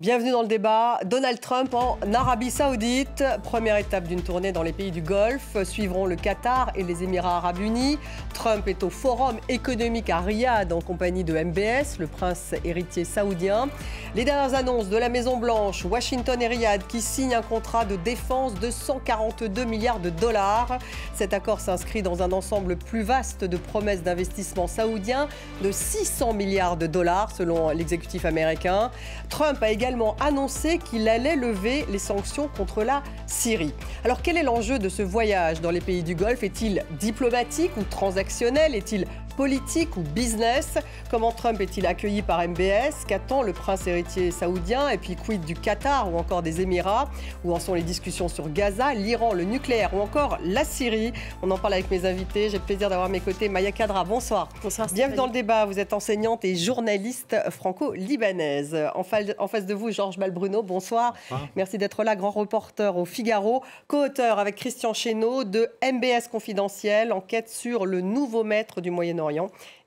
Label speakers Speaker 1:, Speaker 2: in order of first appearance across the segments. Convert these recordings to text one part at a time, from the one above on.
Speaker 1: Bienvenue dans le débat. Donald Trump en Arabie Saoudite. Première étape d'une tournée dans les pays du Golfe. Suivront le Qatar et les Émirats Arabes Unis. Trump est au Forum économique à Riyad en compagnie de MBS, le prince héritier saoudien. Les dernières annonces de la Maison-Blanche, Washington et Riyad qui signent un contrat de défense de 142 milliards de dollars. Cet accord s'inscrit dans un ensemble plus vaste de promesses d'investissement saoudien de 600 milliards de dollars selon l'exécutif américain. Trump a également annoncé qu'il allait lever les sanctions contre la Syrie. Alors quel est l'enjeu de ce voyage dans les pays du Golfe? Est-il diplomatique ou transactionnel? Est-il politique ou business? Comment Trump est-il accueilli par MBS? Qu'attend le prince héritier saoudien? Et puis quid du Qatar ou encore des Émirats? Où en sont les discussions sur Gaza, l'Iran, le nucléaire ou encore la Syrie? On en parle avec mes invités. J'ai le plaisir d'avoir à mes côtés Maya Kadra. Bonsoir.
Speaker 2: Bonsoir.
Speaker 1: Bienvenue dans le débat. Vous êtes enseignante et journaliste franco-libanaise. En face de vous, Georges Malbruno. Bonsoir. Merci d'être là. Grand reporter au Figaro. Co-auteur avec Christian Chesneau de MBS Confidentiel, enquête sur le nouveau maître du Moyen-Orient.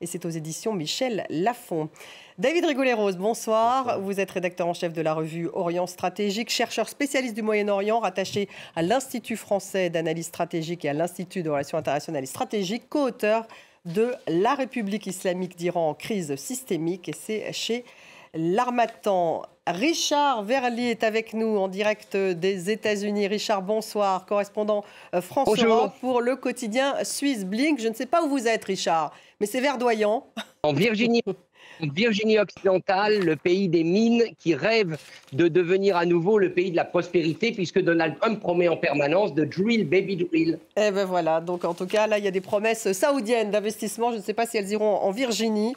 Speaker 1: Et c'est aux éditions Michel Lafon. David Rigoleros, bonsoir. Vous êtes rédacteur en chef de la revue Orient Stratégique, chercheur spécialiste du Moyen-Orient, rattaché à l'Institut français d'analyse stratégique et à l'Institut de relations internationales et stratégiques, co-auteur de La République islamique d'Iran en crise systémique, et c'est chez l'Harmattan. Richard Verly est avec nous en direct des États-Unis. Richard, bonsoir, correspondant France-Europe pour le quotidien suisse Blink. Je ne sais pas où vous êtes, Richard, mais c'est verdoyant.
Speaker 2: En Virginie. En Virginie occidentale, le pays des mines qui rêve de devenir à nouveau le pays de la prospérité, puisque Donald Trump promet en permanence de drill, baby drill.
Speaker 1: Eh ben voilà, donc en tout cas, là, il y a des promesses saoudiennes d'investissement. Je ne sais pas si elles iront en Virginie.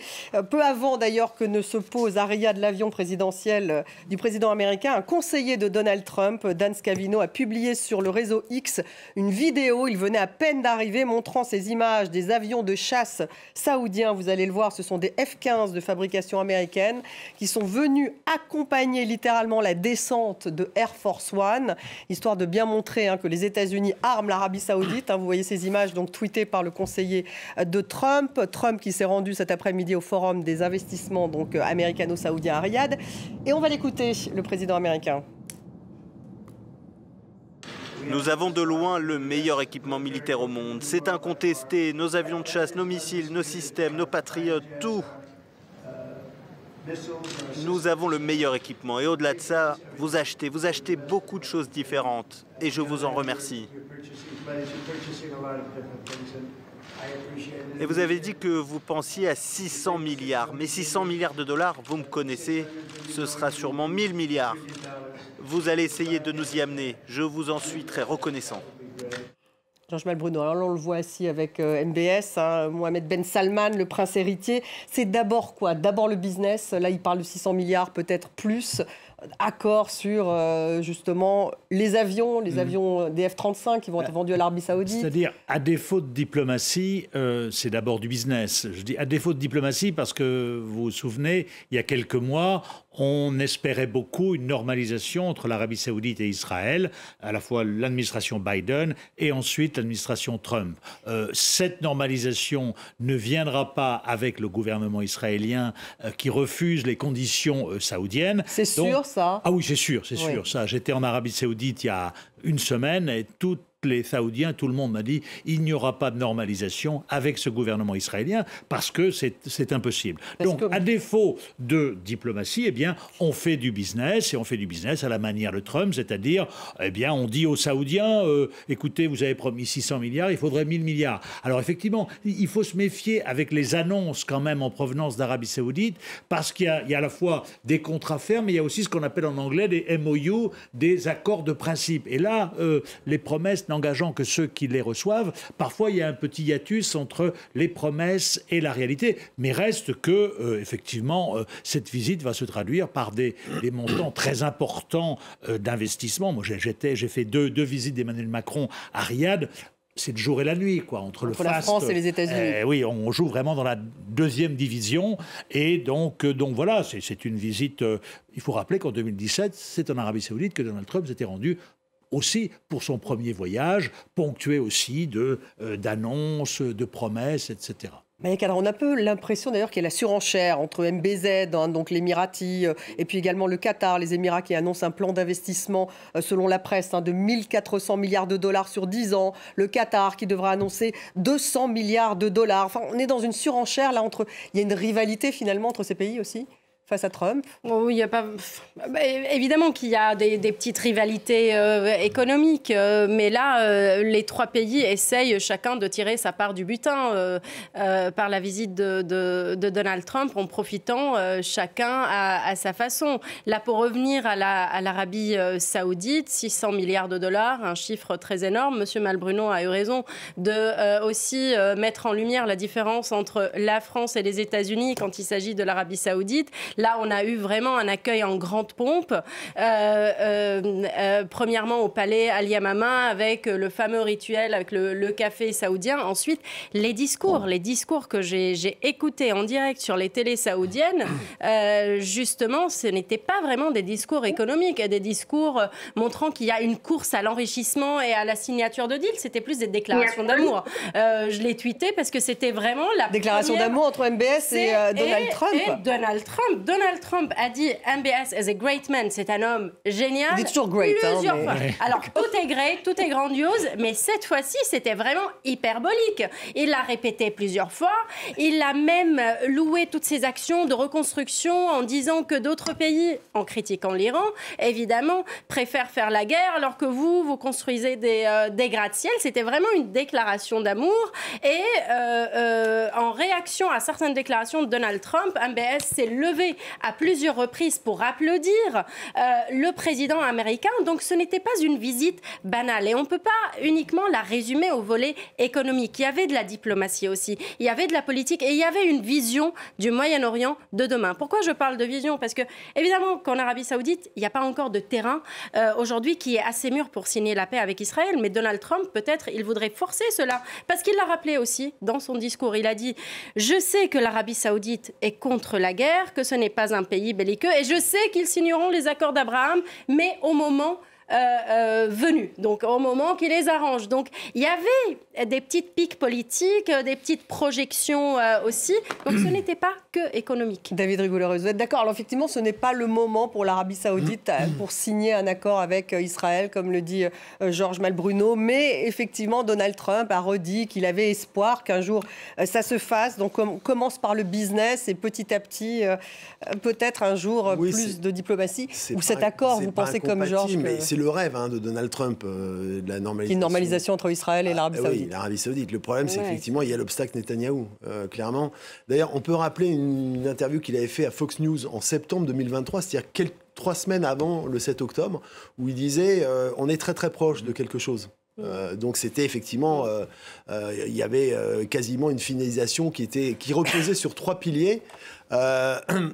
Speaker 1: Peu avant d'ailleurs que ne se pose à Riyad l'avion présidentiel du président américain, un conseiller de Donald Trump, Dan Scavino, a publié sur le réseau X une vidéo. Il venait à peine d'arriver montrant ces images des avions de chasse saoudiens. Vous allez le voir, ce sont des F-15 de fabrication américaine qui sont venus accompagner littéralement la descente de Air Force One, histoire de bien montrer que les États-Unis arment l'Arabie Saoudite. Vous voyez ces images donc tweetées par le conseiller de Trump. Trump qui s'est rendu cet après-midi au Forum des investissements donc américano-saoudiens à Riyad. Et on va l'écouter, le président américain.
Speaker 3: Nous avons de loin le meilleur équipement militaire au monde. C'est incontesté. Nos avions de chasse, nos missiles, nos systèmes, nos patriotes, tout. Nous avons le meilleur équipement. Et au-delà de ça, vous achetez beaucoup de choses différentes. Et je vous en remercie. Et vous avez dit que vous pensiez à 600 milliards. Mais 600 milliards de dollars, vous me connaissez, ce sera sûrement 1000 milliards. Vous allez essayer de nous y amener. Je vous en suis très reconnaissant.
Speaker 1: Georges Malbruno, alors là, on le voit ici avec MBS, Mohamed Ben Salman, le prince héritier. C'est d'abord quoi? D'abord le business. Là, il parle de 600 milliards, peut-être plus. Accord sur justement les avions des F-35 qui vont être vendus à l'Arabie Saoudite.
Speaker 4: C'est-à-dire, à défaut de diplomatie, c'est d'abord du business. Je dis à défaut de diplomatie parce que vous vous souvenez, il y a quelques mois, on espérait beaucoup une normalisation entre l'Arabie Saoudite et Israël, à la fois l'administration Biden et ensuite l'administration Trump. Cette normalisation ne viendra pas avec le gouvernement israélien qui refuse les conditions saoudiennes.
Speaker 1: C'est sûr, ça?
Speaker 4: Ah oui, c'est sûr, ça. J'étais en Arabie Saoudite il y a une semaine et tous les Saoudiens, tout le monde m'a dit il n'y aura pas de normalisation avec ce gouvernement israélien parce que c'est impossible. Donc, à défaut de diplomatie, eh bien, on fait du business et on fait du business à la manière de Trump, c'est-à-dire, eh bien, on dit aux Saoudiens écoutez, vous avez promis 600 milliards, il faudrait 1000 milliards. Alors, effectivement, il faut se méfier avec les annonces quand même en provenance d'Arabie Saoudite parce qu'il y a à la fois des contrats fermes, mais il y a aussi ce qu'on appelle en anglais des MOU, des accords de principe. Et là, les promesses n'engageant que ceux qui les reçoivent. Parfois, il y a un petit hiatus entre les promesses et la réalité. Mais reste que, effectivement, cette visite va se traduire par des montants très importants d'investissement. Moi, j'ai fait deux visites d'Emmanuel Macron à Riyad. C'est le jour et la nuit, quoi, entre le
Speaker 1: la France et les États-Unis.
Speaker 4: Oui, on joue vraiment dans la deuxième division. Et donc voilà, c'est une visite. Il faut rappeler qu'en 2017, c'est en Arabie Saoudite que Donald Trump s'était rendu aussi pour son premier voyage, ponctué aussi d'annonces, de promesses, etc.
Speaker 1: Alors on a un peu l'impression d'ailleurs qu'il y a la surenchère entre MBZ, donc l'Émirati, et puis également le Qatar, les Émirats qui annoncent un plan d'investissement selon la presse de 1400 milliards de dollars sur 10 ans. Le Qatar qui devra annoncer 200 milliards de dollars. Enfin, on est dans une surenchère là entre. Il y a une rivalité finalement entre ces pays aussi face à Trump.
Speaker 5: Oui, il y a pas. Évidemment qu'il y a des petites rivalités économiques, mais là, les trois pays essayent chacun de tirer sa part du butin par la visite de Donald Trump, en profitant chacun à sa façon. Là, pour revenir à l'Arabie saoudite, 600 milliards de dollars, un chiffre très énorme. Monsieur Malbruno a eu raison de aussi mettre en lumière la différence entre la France et les États-Unis quand il s'agit de l'Arabie saoudite. Là, on a eu vraiment un accueil en grande pompe. Premièrement, au palais Al Yamama, avec le fameux rituel, avec le café saoudien. Ensuite, les discours que j'ai écoutés en direct sur les télés saoudiennes, justement, ce n'étaient pas vraiment des discours économiques, des discours montrant qu'il y a une course à l'enrichissement et à la signature de deals. C'était plus des déclarations d'amour. Je l'ai tweeté parce que c'était vraiment la
Speaker 1: déclaration d'amour entre MBS et Donald Trump.
Speaker 5: Donald Trump a dit MBS is a great man, c'est un homme génial.
Speaker 1: Il dit toujours great.
Speaker 5: Plusieurs fois. Alors, tout est great, tout est grandiose, mais cette fois-ci, c'était vraiment hyperbolique. Il l'a répété plusieurs fois. Il a même loué toutes ses actions de reconstruction en disant que d'autres pays, en critiquant l'Iran, évidemment, préfèrent faire la guerre alors que vous construisez des gratte-ciel. C'était vraiment une déclaration d'amour. Et en réaction à certaines déclarations de Donald Trump, MBS s'est levé à plusieurs reprises pour applaudir le président américain. Donc ce n'était pas une visite banale. Et on ne peut pas uniquement la résumer au volet économique. Il y avait de la diplomatie aussi. Il y avait de la politique et il y avait une vision du Moyen-Orient de demain. Pourquoi je parle de vision ? Parce que, évidemment, qu'en Arabie Saoudite, il n'y a pas encore de terrain aujourd'hui qui est assez mûr pour signer la paix avec Israël. Mais Donald Trump, peut-être, il voudrait forcer cela. Parce qu'il l'a rappelé aussi dans son discours. Il a dit « Je sais que l'Arabie Saoudite est contre la guerre, que ce n'est pas un pays belliqueux. Et je sais qu'ils signeront les accords d'Abraham, mais au moment venu, donc au moment qui les arrange. Donc il y avait des petites piques politiques, des petites projections aussi. Donc ce n'était pas que économique.
Speaker 1: David Rigouleureux, vous êtes d'accord? Alors effectivement, ce n'est pas le moment pour l'Arabie Saoudite pour signer un accord avec Israël, comme le dit Georges Malbruno. Mais effectivement, Donald Trump a redit qu'il avait espoir qu'un jour ça se fasse. Donc on commence par le business et petit à petit, peut-être un jour plus de diplomatie. Ou cet accord, vous pensez comme Georges
Speaker 6: le rêve de Donald Trump, de la normalisation.
Speaker 1: Une normalisation entre Israël et l'Arabie Saoudite.
Speaker 6: Oui, l'Arabie Saoudite. Le problème, c'est qu'effectivement, il y a l'obstacle Netanyahou, clairement. D'ailleurs, on peut rappeler une interview qu'il avait fait à Fox News en septembre 2023, c'est-à-dire 3 semaines avant le 7 octobre, où il disait on est très très proche de quelque chose. Donc c'était effectivement, il y avait quasiment une finalisation qui reposait sur 3 piliers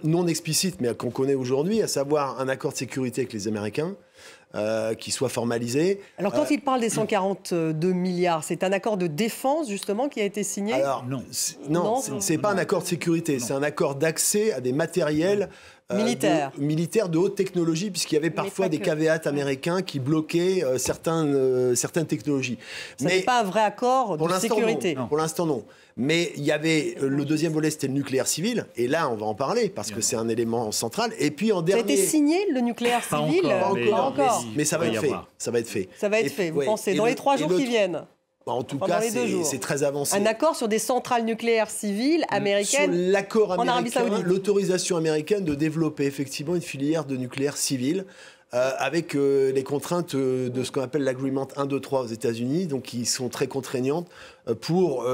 Speaker 6: non explicites, mais qu'on connaît aujourd'hui, à savoir un accord de sécurité avec les Américains, qui soit formalisé.
Speaker 1: Alors quand il parle des 142 milliards, c'est un accord de défense justement qui a été signé?
Speaker 6: Alors non, c'est pas un accord de sécurité, c'est un accord d'accès à des matériels militaires de haute technologie, puisqu'il y avait parfois des caveats américains qui bloquaient certaines technologies.
Speaker 1: Ce n'est pas un vrai accord de sécurité.
Speaker 6: Non. Pour l'instant, non. Mais il y avait le deuxième volet, c'était le nucléaire civil. Et là, on va en parler parce que c'est un élément central. Et puis en dernier,
Speaker 1: ça a été signé le nucléaire civil?
Speaker 6: Pas encore. Mais ça va être fait. Ça va être fait.
Speaker 1: Ça va être fait. Vous pensez dans les 3 jours qui viennent?
Speaker 6: En tout cas, c'est très avancé.
Speaker 1: Un accord sur des centrales nucléaires civiles américaines
Speaker 6: sur l'accord américain,
Speaker 1: en Arabie Saoudite.
Speaker 6: L'autorisation américaine de développer effectivement une filière de nucléaire civil. Avec les contraintes de ce qu'on appelle l'agreement 1, 2, 3 aux États-Unis, donc qui sont très contraignantes pour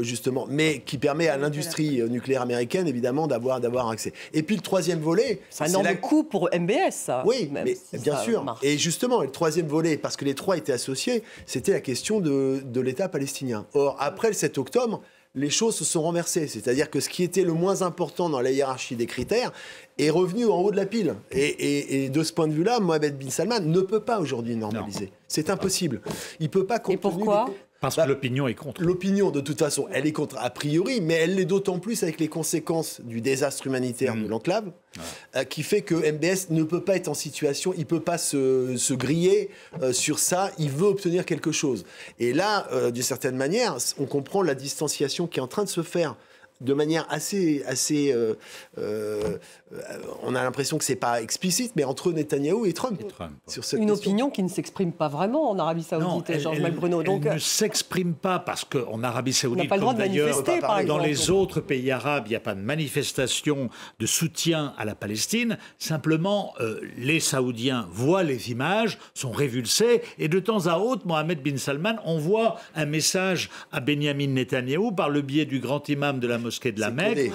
Speaker 6: justement, mais qui permet à l'industrie nucléaire américaine évidemment d'avoir accès. Et puis le troisième volet,
Speaker 1: c'est un énorme coût pour MBS, ça.
Speaker 6: Oui, mais bien sûr. Marche. Et justement, le troisième volet, parce que les 3 étaient associés, c'était la question de l'État palestinien. Or, après le 7 octobre, les choses se sont renversées. C'est-à-dire que ce qui était le moins important dans la hiérarchie des critères est revenu en haut de la pile. Et de ce point de vue-là, Mohammed bin Salman ne peut pas aujourd'hui normaliser. C'est impossible. Il ne peut pas...
Speaker 1: Et pourquoi ?
Speaker 4: Parce que l'opinion est contre.
Speaker 6: L'opinion, de toute façon, elle est contre a priori, mais elle l'est d'autant plus avec les conséquences du désastre humanitaire de l'enclave, qui fait que MBS ne peut pas être en situation, il ne peut pas se griller sur ça, il veut obtenir quelque chose. Et là, d'une certaine manière, on comprend la distanciation qui est en train de se faire de manière assez on a l'impression que c'est pas explicite, mais entre Netanyahou et Trump. Sur cette
Speaker 1: Une
Speaker 6: question.
Speaker 1: opinion qui ne s'exprime pas vraiment en Arabie Saoudite, Georges Malbruno.
Speaker 4: Donc, elle ne s'exprime pas parce qu'en Arabie Saoudite,
Speaker 1: pas le droit de manifester, par exemple.
Speaker 4: Dans les autres pays arabes, il n'y a pas de manifestation de soutien à la Palestine. Simplement, les Saoudiens voient les images, sont révulsés, et de temps à autre, Mohamed bin Salman envoie un message à Benyamin Netanyahou par le biais du grand imam de la mosquée de la Mecque,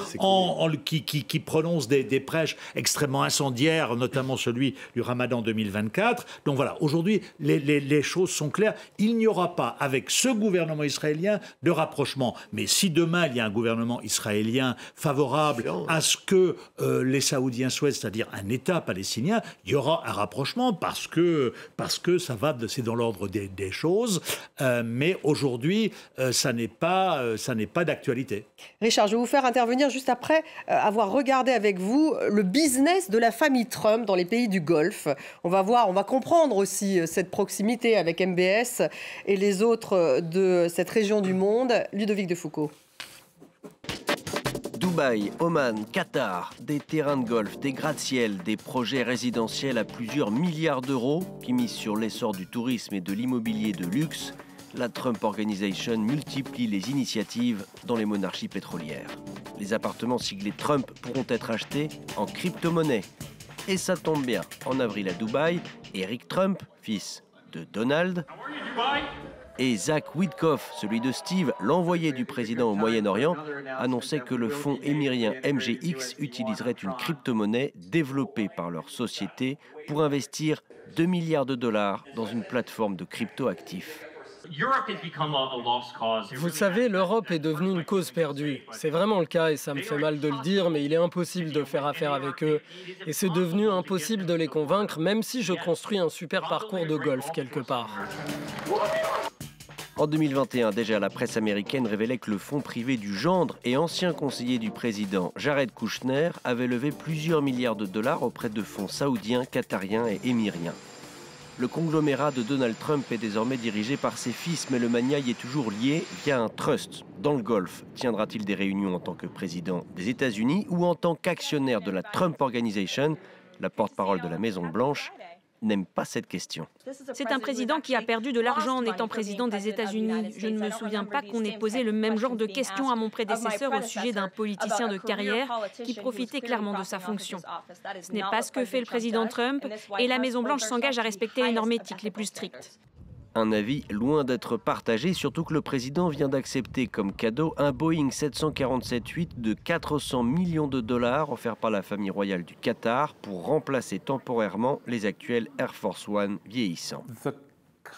Speaker 4: qui prononce des prêches extrêmement incendiaires, notamment celui du Ramadan 2024. Donc voilà, aujourd'hui, les choses sont claires. Il n'y aura pas, avec ce gouvernement israélien, de rapprochement. Mais si demain, il y a un gouvernement israélien favorable à ce que les Saoudiens souhaitent, c'est-à-dire un État palestinien, il y aura un rapprochement parce que c'est dans l'ordre des choses. Mais aujourd'hui, ça n'est pas d'actualité.
Speaker 1: Richard, je vais vous faire intervenir juste après avoir regardé avec vous le business de la famille Trump dans les pays du Golfe. On va comprendre aussi cette proximité avec MBS et les autres de cette région du monde. Ludovic de Foucault.
Speaker 7: Dubaï, Oman, Qatar, des terrains de golf, des gratte-ciel, des projets résidentiels à plusieurs milliards d'euros qui misent sur l'essor du tourisme et de l'immobilier de luxe. La Trump Organization multiplie les initiatives dans les monarchies pétrolières. Les appartements siglés Trump pourront être achetés en crypto-monnaie. Et ça tombe bien, en avril à Dubaï, Eric Trump, fils de Donald, et Zach Witkoff, celui de Steve, l'envoyé du président au Moyen-Orient, annonçaient que le fonds émirien MGX utiliserait une crypto-monnaie développée par leur société pour investir 2 milliards de dollars dans une plateforme de crypto-actifs.
Speaker 8: Vous savez, l'Europe est devenue une cause perdue. C'est vraiment le cas et ça me fait mal de le dire, mais il est impossible de faire affaire avec eux. Et c'est devenu impossible de les convaincre, même si je construis un super parcours de golf quelque part.
Speaker 7: En 2021, déjà, la presse américaine révélait que le fonds privé du gendre et ancien conseiller du président Jared Kushner avait levé plusieurs milliards de dollars auprès de fonds saoudiens, qatariens et émiriens. Le conglomérat de Donald Trump est désormais dirigé par ses fils, mais le mania y est toujours lié via un trust. Dans le Golfe, tiendra-t-il des réunions en tant que président des États-Unis ou en tant qu'actionnaire de la Trump Organization? La porte-parole de la Maison-Blanche n'aime pas cette question.
Speaker 9: C'est un président qui a perdu de l'argent en étant président des États-Unis. Je ne me souviens pas qu'on ait posé le même genre de questions à mon prédécesseur au sujet d'un politicien de carrière qui profitait clairement de sa fonction. Ce n'est pas ce que fait le président Trump et la Maison-Blanche s'engage à respecter les normes éthiques les plus strictes.
Speaker 7: Un avis loin d'être partagé, surtout que le président vient d'accepter comme cadeau un Boeing 747-8 de 400 millions de dollars offert par la famille royale du Qatar pour remplacer temporairement les actuels Air Force One vieillissants.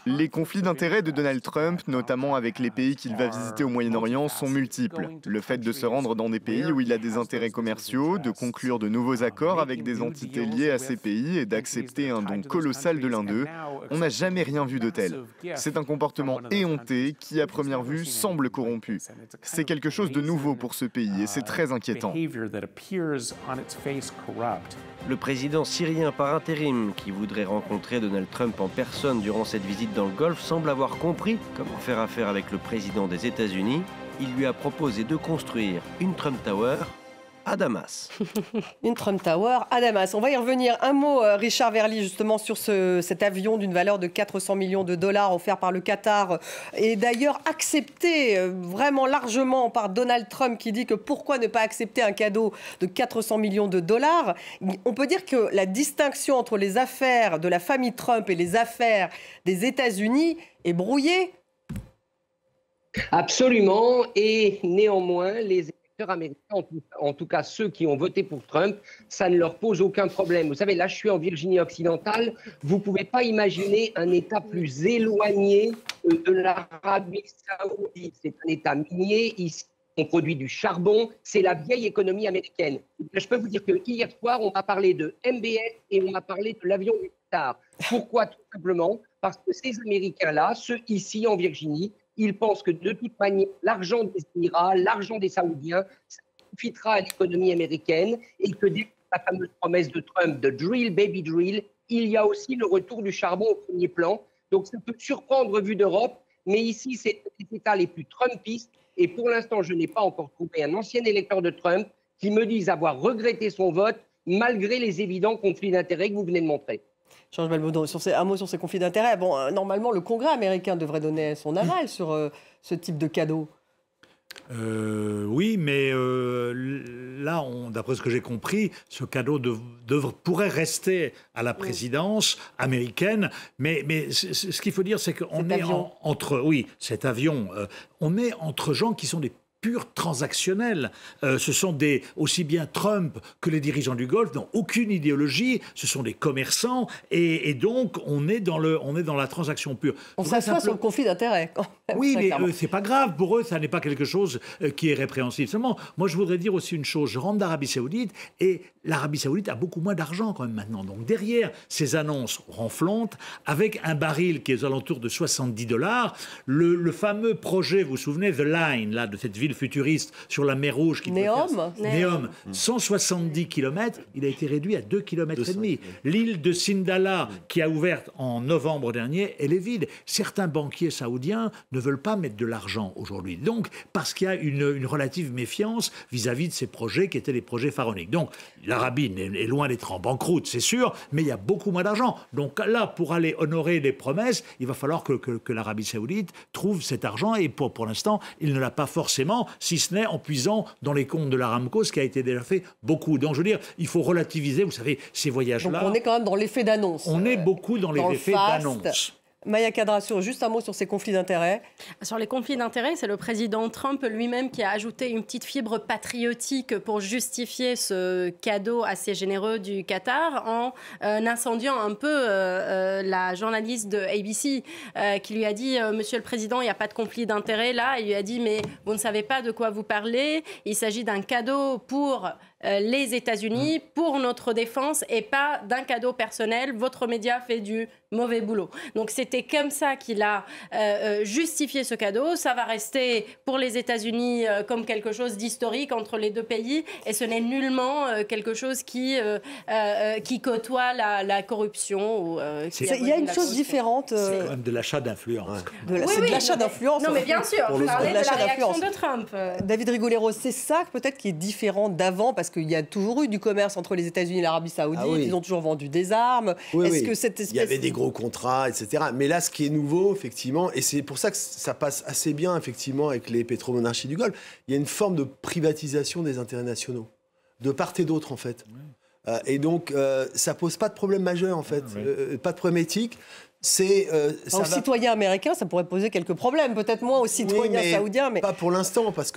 Speaker 10: Les conflits d'intérêts de Donald Trump, notamment avec les pays qu'il va visiter au Moyen-Orient, sont multiples. Le fait de se rendre dans des pays où il a des intérêts commerciaux, de conclure de nouveaux accords avec des entités liées à ces pays et d'accepter un don colossal de l'un d'eux, on n'a jamais rien vu de tel. C'est un comportement éhonté qui, à première vue, semble corrompu. C'est quelque chose de nouveau pour ce pays et c'est très inquiétant.
Speaker 7: Le président syrien par intérim, qui voudrait rencontrer Donald Trump en personne durant cette visite dans le Golfe, semble avoir compris comment faire affaire avec le président des États-Unis. Il lui a proposé de construire une Trump Tower à Damas.
Speaker 1: Une Trump Tower à Damas. On va y revenir. Un mot, Richard Verly, justement, sur cet avion d'une valeur de 400 millions de dollars offert par le Qatar et d'ailleurs accepté vraiment largement par Donald Trump qui dit que pourquoi ne pas accepter un cadeau de 400 millions de dollars. On peut dire que la distinction entre les affaires de la famille Trump et les affaires des États-Unis est brouillée.
Speaker 2: Absolument. Et néanmoins, les américains, en tout cas ceux qui ont voté pour Trump, ça ne leur pose aucun problème. Vous savez, là, je suis en Virginie occidentale. Vous ne pouvez pas imaginer un État plus éloigné de l'Arabie saoudite. C'est un État minier. Ici, on produit du charbon. C'est la vieille économie américaine. Je peux vous dire que hier soir, on m'a parlé de MBS et on m'a parlé de l'avion du Qatar. Pourquoi? Tout simplement parce que ces Américains-là, ceux ici en Virginie, ils pensent que de toute manière, l'argent des Émirats, l'argent des Saoudiens, ça profitera à l'économie américaine et que dès la fameuse promesse de Trump de drill, baby drill, il y a aussi le retour du charbon au premier plan. Donc ça peut surprendre vu d'Europe, mais ici, c'est les États les plus trumpistes Et pour l'instant, je n'ai pas encore trouvé un ancien électeur de Trump qui me dise avoir regretté son vote malgré les évidents conflits d'intérêts que vous venez de montrer.
Speaker 1: Georges Belmondo, un mot sur ces conflits d'intérêts. Bon, normalement, le Congrès américain devrait donner son aval sur ce type de cadeau.
Speaker 4: Oui, mais là, d'après ce que j'ai compris, ce cadeau pourrait rester à la présidence américaine. Mais ce qu'il faut dire, c'est qu'on est entre... Oui, cet avion. On est entre gens qui sont des purs transactionnels. Ce sont aussi bien Trump que les dirigeants du Golfe n'ont aucune idéologie. Ce sont des commerçants et donc on est dans la transaction pure.
Speaker 1: On s'assoit sur le conflit d'intérêts.
Speaker 4: Oui, mais c'est pas grave. Pour eux, ça n'est pas quelque chose qui est répréhensible. Seulement, moi, je voudrais dire aussi une chose. Je rentre d'Arabie Saoudite et l'Arabie Saoudite a beaucoup moins d'argent quand même maintenant. Donc derrière ces annonces ronflantes, avec un baril qui est aux alentours de $70, le fameux projet, vous vous souvenez, The Line, là, de cette ville futuriste sur la mer Rouge qui Neom, 170 km, il a été réduit à 2,5 km. L'île de Sindala, qui a ouvert en novembre dernier, elle est vide. Certains banquiers saoudiens ne veulent pas mettre de l'argent aujourd'hui. Donc, parce qu'il y a une relative méfiance vis-à-vis de ces projets qui étaient des projets pharaoniques. Donc, l'Arabie est loin d'être en banqueroute, c'est sûr, mais il y a beaucoup moins d'argent. Donc là, pour aller honorer les promesses, il va falloir que l'Arabie Saoudite trouve cet argent et pour l'instant, il ne l'a pas forcément, si ce n'est en puisant dans les comptes de l'Aramco, ce qui a été déjà fait beaucoup. Donc, je veux dire, il faut relativiser, vous savez, ces voyages-là.
Speaker 1: Donc, on est quand même dans l'effet d'annonce.
Speaker 4: On est beaucoup dans les effets d'annonce.
Speaker 1: Maya Kadrasio, juste un mot sur ces conflits d'intérêts.
Speaker 5: Sur les conflits d'intérêts, c'est le président Trump lui-même qui a ajouté une petite fibre patriotique pour justifier ce cadeau assez généreux du Qatar en incendiant un peu la journaliste de ABC qui lui a dit « Monsieur le Président, il n'y a pas de conflit d'intérêts là ». Il lui a dit « Mais vous ne savez pas de quoi vous parlez. Il s'agit d'un cadeau pour... les États-Unis pour notre défense et pas d'un cadeau personnel. Votre média fait du mauvais boulot. » Donc c'était comme ça qu'il a justifié ce cadeau. Ça va rester pour les États-Unis comme quelque chose d'historique entre les deux pays et ce n'est nullement quelque chose qui côtoie la corruption.
Speaker 1: Il y a une chose différente.
Speaker 4: C'est quand même de l'achat d'influence.
Speaker 1: C'est de l'achat d'influence.
Speaker 5: Non mais bien sûr, je parlais de la réaction de Trump.
Speaker 1: David Rigolero, c'est ça peut-être qui est différent d'avant parce qu'il y a toujours eu du commerce entre les États-Unis et l'Arabie Saoudite. Ils ont toujours vendu des armes.
Speaker 6: Est-ce que cette espèce... Il y avait des gros contrats, etc. Mais là, ce qui est nouveau, effectivement, et c'est pour ça que ça passe assez bien, effectivement, avec les pétromonarchies du Golfe, il y a une forme de privatisation des intérêts nationaux, de part et d'autre, en fait. Et donc, ça pose pas de problème majeur, en fait, pas de problématique.
Speaker 1: Aux citoyens américains, ça pourrait poser quelques problèmes, peut-être moins aux citoyens saoudiens, mais
Speaker 6: pas pour l'instant, parce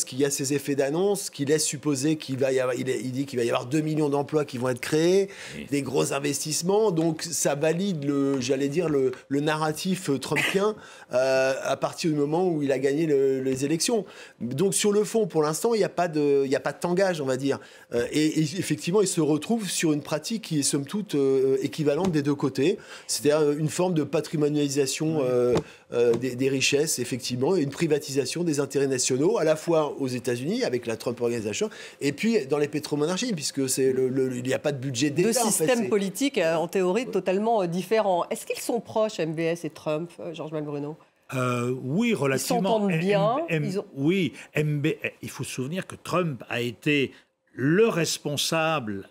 Speaker 6: qu'il y a ces effets d'annonce qui laissent supposer qu'il va y avoir, il dit qu'il va y avoir 2 millions d'emplois qui vont être créés, des gros investissements, donc ça valide le narratif trumpien à partir du moment où il a gagné les élections. Donc sur le fond, pour l'instant, il n'y a pas de tangage, on va dire, et effectivement, il se retrouve sur une pratique qui est somme toute équivalente des deux côtés, c'est-à-dire une forme de patrimonialisation des richesses, effectivement, et une privatisation des intérêts nationaux, à la fois aux États-Unis, avec la Trump Organization, et puis dans les pétromonarchies, puisque il n'y a pas de budget d'État.
Speaker 1: Deux systèmes politiques, en théorie, totalement différents. Est-ce qu'ils sont proches, MBS et Trump, Georges Malbruno?
Speaker 4: Oui, relativement.
Speaker 1: Ils s'entendent bien.
Speaker 4: Oui, il faut se souvenir que Trump a été le responsable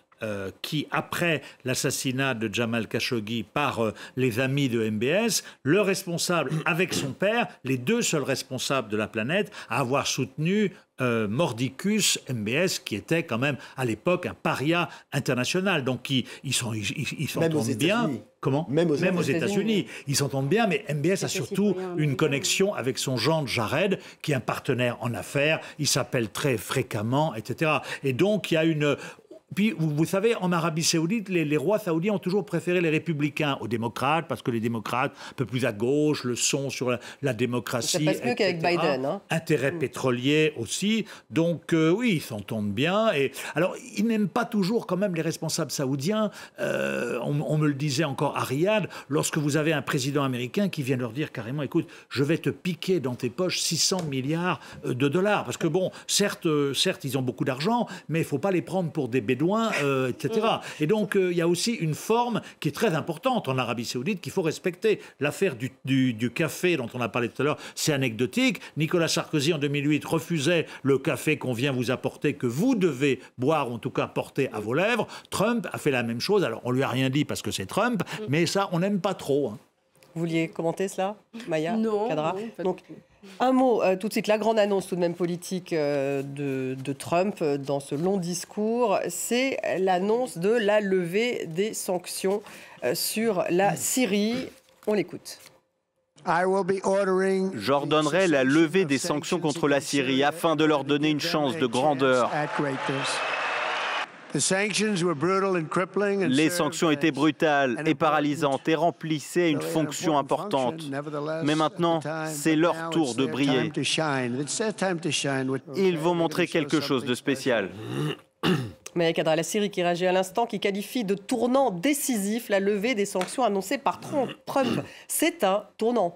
Speaker 4: qui, après l'assassinat de Jamal Khashoggi par les amis de MBS, le responsable avec son père, les deux seuls responsables de la planète, à avoir soutenu Mordicus MBS, qui était quand même à l'époque un paria international. Donc ils s'entendent bien. Comment ? Même aux États-Unis. Ils s'entendent bien, mais MBS a surtout une connexion avec son gendre Jared, qui est un partenaire en affaires. Il s'appelle très fréquemment, etc. Et donc il y a une... Puis, vous savez, en Arabie Saoudite, les rois saoudiens ont toujours préféré les républicains aux démocrates, parce que les démocrates, un peu plus à gauche, le sont sur la démocratie.
Speaker 1: Ça passe mieux qu'avec Biden. Hein.
Speaker 4: Intérêt pétrolier aussi. Donc, oui, ils s'entendent bien. Et, alors, ils n'aiment pas toujours, quand même, les responsables saoudiens. On me le disait encore à Riyad, lorsque vous avez un président américain qui vient leur dire carrément, écoute, je vais te piquer dans tes poches 600 milliards de dollars. Parce que, bon, certes, ils ont beaucoup d'argent, mais il ne faut pas les prendre pour des bédés. bédouins, etc. Et donc, il y a aussi une forme qui est très importante en Arabie Saoudite qu'il faut respecter. L'affaire du café dont on a parlé tout à l'heure, c'est anecdotique. Nicolas Sarkozy, en 2008, refusait le café qu'on vient vous apporter, que vous devez boire, ou en tout cas porter à vos lèvres. Trump a fait la même chose. Alors, on lui a rien dit parce que c'est Trump, mais ça, on n'aime pas trop. Hein.
Speaker 1: Vous vouliez commenter cela, Maya?
Speaker 5: Non.
Speaker 1: Kadra?
Speaker 5: Non,
Speaker 1: donc, un mot tout de suite. La grande annonce tout de même politique de Trump dans ce long discours, c'est l'annonce de la levée des sanctions sur la Syrie. On l'écoute.
Speaker 3: J'ordonnerai la levée des sanctions contre la Syrie afin de leur donner une chance de grandeur. Les sanctions étaient brutales et paralysantes et remplissaient une fonction importante. Mais maintenant, c'est leur tour de briller. Ils vont montrer quelque chose de spécial.
Speaker 1: Maya Kadra, la Syrie qui réagit à l'instant, qui qualifie de tournant décisif la levée des sanctions annoncées par Trump. C'est un tournant.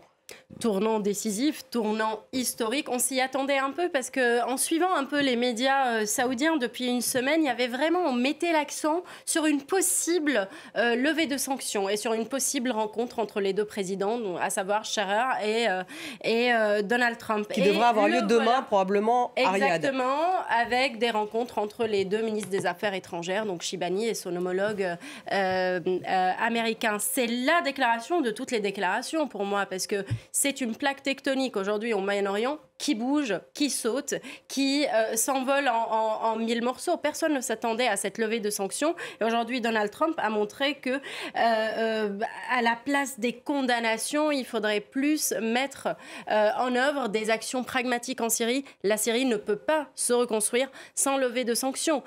Speaker 5: Tournant décisif, tournant historique. On s'y attendait un peu parce qu'en suivant un peu les médias saoudiens depuis une semaine, il y avait vraiment, on mettait l'accent sur une possible levée de sanctions et sur une possible rencontre entre les deux présidents, à savoir Scherer et Donald Trump.
Speaker 1: Qui devrait avoir lieu demain, voilà, probablement à Riyad.
Speaker 5: Exactement, avec des rencontres entre les deux ministres des Affaires étrangères, donc Shibani et son homologue américain. C'est la déclaration de toutes les déclarations pour moi, parce que c'est une plaque tectonique aujourd'hui au Moyen-Orient qui bouge, qui saute, qui s'envole en mille morceaux. Personne ne s'attendait à cette levée de sanctions. Et aujourd'hui, Donald Trump a montré que, à la place des condamnations, il faudrait plus mettre en œuvre des actions pragmatiques en Syrie. La Syrie ne peut pas se reconstruire sans levée de sanctions,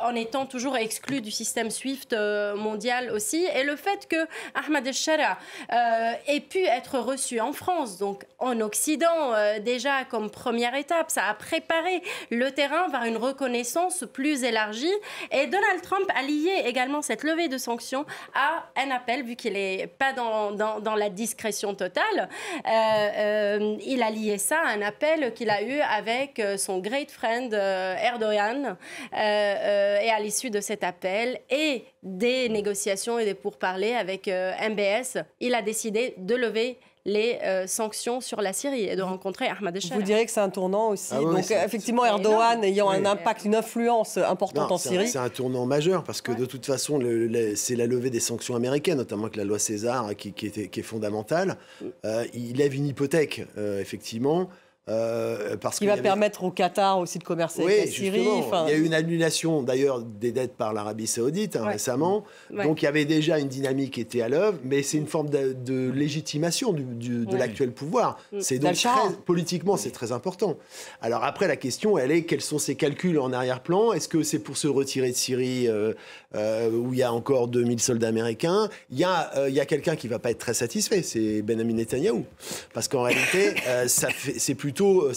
Speaker 5: en étant toujours exclu du système SWIFT mondial aussi. Et le fait que Ahmed el-Sharia ait pu être reçu en France, donc en Occident, déjà comme première étape, ça a préparé le terrain vers une reconnaissance plus élargie. Et Donald Trump a lié également cette levée de sanctions à un appel, vu qu'il n'est pas dans la discrétion totale, il a lié ça à un appel qu'il a eu avec son great friend Erdogan. Et à l'issue de cet appel et des négociations et des pourparlers avec MBS, il a décidé de lever les sanctions sur la Syrie et de rencontrer Ahmed el-Sharia.
Speaker 1: Vous direz que c'est un tournant aussi. Donc effectivement, Erdogan ayant un impact, une influence importante en Syrie.
Speaker 6: C'est un tournant majeur parce que de toute façon, c'est la levée des sanctions américaines, notamment avec la loi César, qui est fondamentale. Il lève une hypothèque, effectivement.
Speaker 1: Parce qu'il va permettre au Qatar aussi de commercer avec la Syrie.
Speaker 6: Il y a eu une annulation d'ailleurs des dettes par l'Arabie Saoudite récemment. Donc il y avait déjà une dynamique qui était à l'œuvre, mais c'est une forme de légitimation de l'actuel pouvoir. C'est donc politiquement c'est très important. Alors après la question elle est quels sont ses calculs en arrière-plan? Est-ce que c'est pour se retirer de Syrie où il y a encore 2000 soldats américains? Il y a quelqu'un qui ne va pas être très satisfait, c'est Benjamin Netanyahou. Parce qu'en réalité ça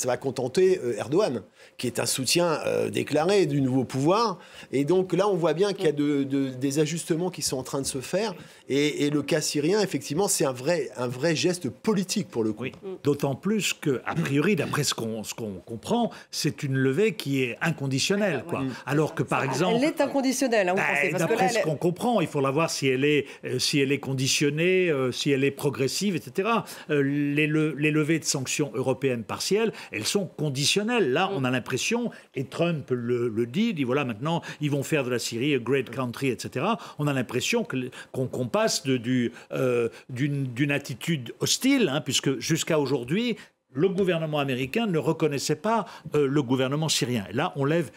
Speaker 6: va contenter Erdogan, qui est un soutien déclaré du nouveau pouvoir. Et donc là, on voit bien qu'il y a des ajustements qui sont en train de se faire. Et le cas syrien, effectivement, c'est un vrai geste politique pour le coup.
Speaker 4: Oui. D'autant plus qu'a priori, d'après ce qu'on comprend, c'est une levée qui est inconditionnelle. Quoi. Alors que par exemple...
Speaker 1: Elle est inconditionnelle, hein, vous pensez, parce
Speaker 4: d'après
Speaker 1: que
Speaker 4: ce qu'on comprend, il faut la voir si elle est conditionnée, si elle est progressive, etc. Les levées de sanctions européennes partielles, elles sont conditionnelles. Là, on a l'impression, et Trump le dit voilà, maintenant, ils vont faire de la Syrie a great country, etc. On a l'impression qu'on passe d'une attitude hostile, hein, puisque jusqu'à aujourd'hui, le gouvernement américain ne reconnaissait pas le gouvernement syrien. Et là, on lève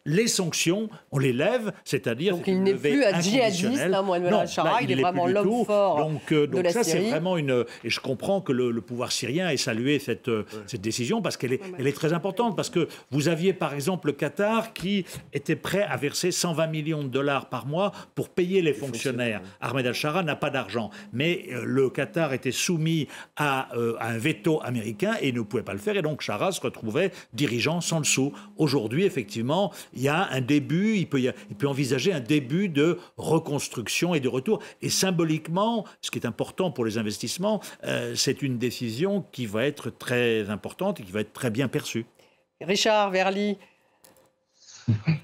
Speaker 4: les sanctions, on les lève, c'est-à-dire...
Speaker 1: Donc il n'est plus un djihadiste, hein, Mohamed al-Shara, il est vraiment l'homme fort de la
Speaker 4: ça,
Speaker 1: Syrie.
Speaker 4: C'est vraiment une... Et je comprends que le pouvoir syrien ait salué cette décision, parce qu'elle est très importante, parce que vous aviez par exemple le Qatar qui était prêt à verser 120 millions de dollars par mois pour payer les fonctionnaires. Ahmed al-Shara n'a pas d'argent, mais le Qatar était soumis à un veto américain et ne pouvait pas le faire, et donc Shara se retrouvait dirigeant sans le sou. Aujourd'hui, effectivement, il y a un début, il peut envisager un début de reconstruction et de retour. Et symboliquement, ce qui est important pour les investissements, c'est une décision qui va être très importante et qui va être très bien perçue.
Speaker 1: Richard Verly.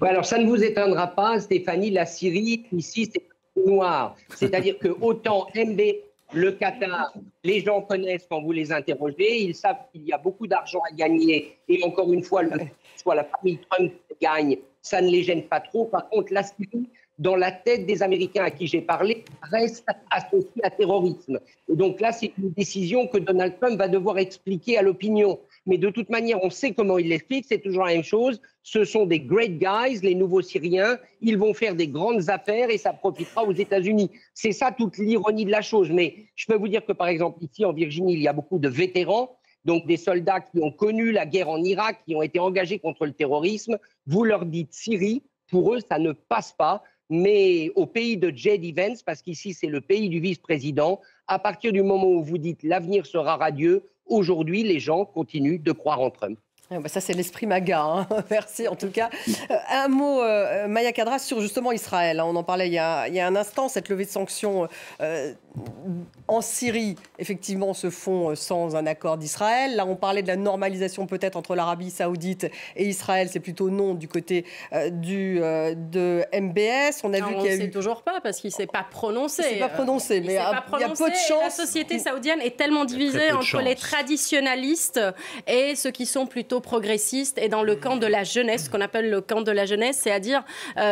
Speaker 2: Ouais, alors, ça ne vous étonnera pas, Stéphanie, la Syrie, ici, c'est noir. C'est-à-dire que autant MB, le Qatar, les gens connaissent quand vous les interrogez, ils savent qu'il y a beaucoup d'argent à gagner. Et encore une fois, soit la famille Trump gagne, ça ne les gêne pas trop. Par contre, la Syrie, dans la tête des Américains à qui j'ai parlé, reste associée à terrorisme. Et donc là, c'est une décision que Donald Trump va devoir expliquer à l'opinion. Mais de toute manière, on sait comment il l'explique, c'est toujours la même chose. Ce sont des great guys, les nouveaux Syriens. Ils vont faire des grandes affaires et ça profitera aux États-Unis. C'est ça toute l'ironie de la chose. Mais je peux vous dire que, par exemple, ici en Virginie, il y a beaucoup de vétérans, donc des soldats qui ont connu la guerre en Irak, qui ont été engagés contre le terrorisme. Vous leur dites Syrie, pour eux, ça ne passe pas. Mais au pays de J.D. Vance, parce qu'ici, c'est le pays du vice-président, à partir du moment où vous dites l'avenir sera radieux, aujourd'hui, les gens continuent de croire en Trump.
Speaker 1: Ça, c'est l'esprit MAGA. Hein. Merci, en tout cas. Un mot, Maya Kadras, sur justement Israël. Hein. On en parlait il y a un instant. Cette levée de sanctions en Syrie, effectivement, se font sans un accord d'Israël. Là, on parlait de la normalisation peut-être entre l'Arabie saoudite et Israël. C'est plutôt non du côté de MBS. On a vu qu'il y a eu...
Speaker 5: On ne sait toujours pas parce qu'il ne s'est pas prononcé.
Speaker 1: Il ne s'est pas prononcé, mais il y a peu de chance.
Speaker 5: La société saoudienne est tellement divisée entre les traditionnalistes et ceux qui sont plutôt progressistes et dans le camp de la jeunesse, ce qu'on appelle le camp de la jeunesse, c'est-à-dire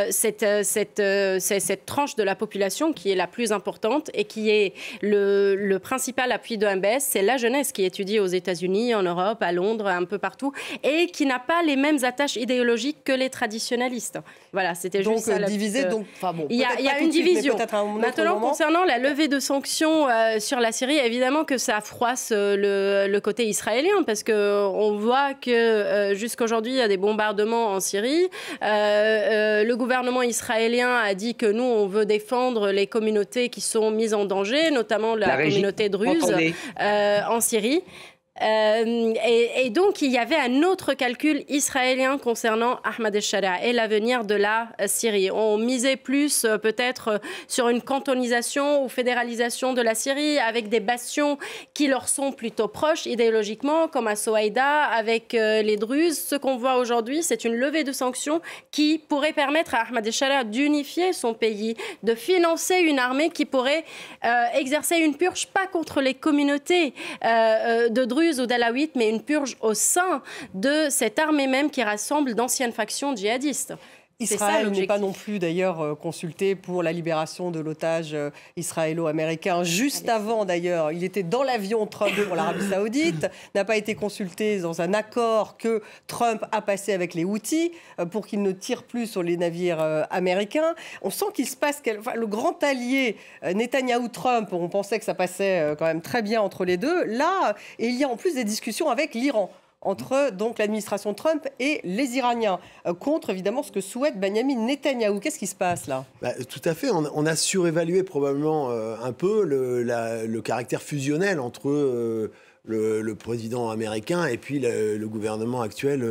Speaker 5: cette tranche de la population qui est la plus importante et qui est le principal appui de MBS, c'est la jeunesse qui étudie aux États-Unis, en Europe, à Londres, un peu partout, et qui n'a pas les mêmes attaches idéologiques que les traditionnalistes. Voilà, c'était juste ça.
Speaker 1: Divisé, donc, bon,
Speaker 5: il y a une division. Maintenant, concernant la levée de sanctions sur la Syrie, évidemment que ça froisse le côté israélien, parce qu'on voit que jusqu'à aujourd'hui, il y a des bombardements en Syrie. Le gouvernement israélien a dit que nous, on veut défendre les communautés qui sont mises en danger, notamment la communauté druze en Syrie. Et donc, il y avait un autre calcul israélien concernant Ahmad el-Sharia et l'avenir de la Syrie. On misait plus peut-être sur une cantonisation ou fédéralisation de la Syrie avec des bastions qui leur sont plutôt proches idéologiquement, comme à Sohaïda avec les Druzes. Ce qu'on voit aujourd'hui, c'est une levée de sanctions qui pourrait permettre à Ahmad el-Sharia d'unifier son pays, de financer une armée qui pourrait exercer une purge, pas contre les communautés de Druzes ou d'Alaouites, mais une purge au sein de cette armée même qui rassemble d'anciennes factions djihadistes.
Speaker 1: Israël n'est pas non plus d'ailleurs consulté pour la libération de l'otage israélo-américain. Juste avant d'ailleurs, il était dans l'avion Trump pour l'Arabie Saoudite, n'a pas été consulté dans un accord que Trump a passé avec les Houthis pour qu'ils ne tirent plus sur les navires américains. On sent qu'il se passe le grand allié Netanyahou-Trump, on pensait que ça passait quand même très bien entre les deux. Là, il y a en plus des discussions avec l'Iran, entre donc l'administration Trump et les Iraniens, contre évidemment ce que souhaite Benyamin Netanyahou. Qu'est-ce qui se passe là ?
Speaker 6: Tout à fait, on a surévalué probablement un peu le caractère fusionnel entre le président américain et puis le gouvernement actuel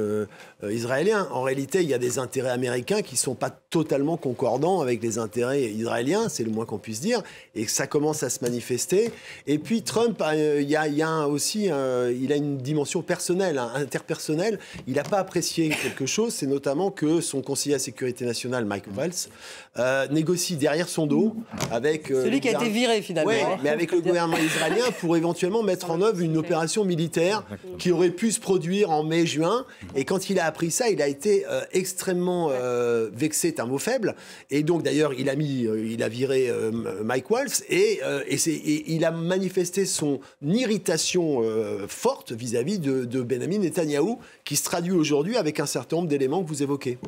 Speaker 6: israélien. En réalité, il y a des intérêts américains qui ne sont pas totalement concordants avec les intérêts israéliens, c'est le moins qu'on puisse dire, et ça commence à se manifester. Et puis Trump, il a une dimension personnelle, interpersonnelle. Il n'a pas apprécié quelque chose, c'est notamment que son conseiller à la sécurité nationale, Mike Waltz, négocie derrière son dos avec...
Speaker 1: Celui qui a été viré finalement.
Speaker 6: Oui, mais avec le gouvernement israélien pour éventuellement mettre en œuvre une opération militaire qui aurait pu se produire en mai-juin. Et quand il a appris ça, il a été extrêmement vexé, c'est un mot faible. Et donc d'ailleurs, il a viré Mike Waltz et il a manifesté son irritation forte vis-à-vis de Benyamin Netanyahou, qui se traduit aujourd'hui avec un certain nombre d'éléments que vous évoquez.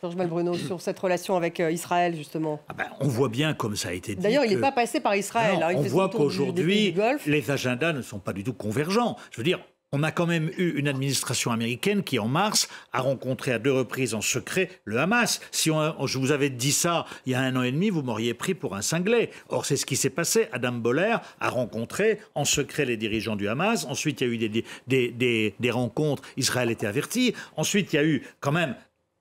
Speaker 1: Georges Malbruno, sur cette relation avec Israël, justement.
Speaker 4: On voit bien, comme ça a été dit...
Speaker 1: D'ailleurs, il n'est pas passé par Israël.
Speaker 4: Non, on voit qu'aujourd'hui, les agendas ne sont pas du tout convergents. Je veux dire, on a quand même eu une administration américaine qui, en mars, a rencontré à 2 reprises en secret le Hamas. Si je vous avais dit ça il y a 1 an et demi, vous m'auriez pris pour un cinglé. Or, c'est ce qui s'est passé. Adam Boehler a rencontré en secret les dirigeants du Hamas. Ensuite, il y a eu des rencontres. Israël était averti. Ensuite, il y a eu quand même...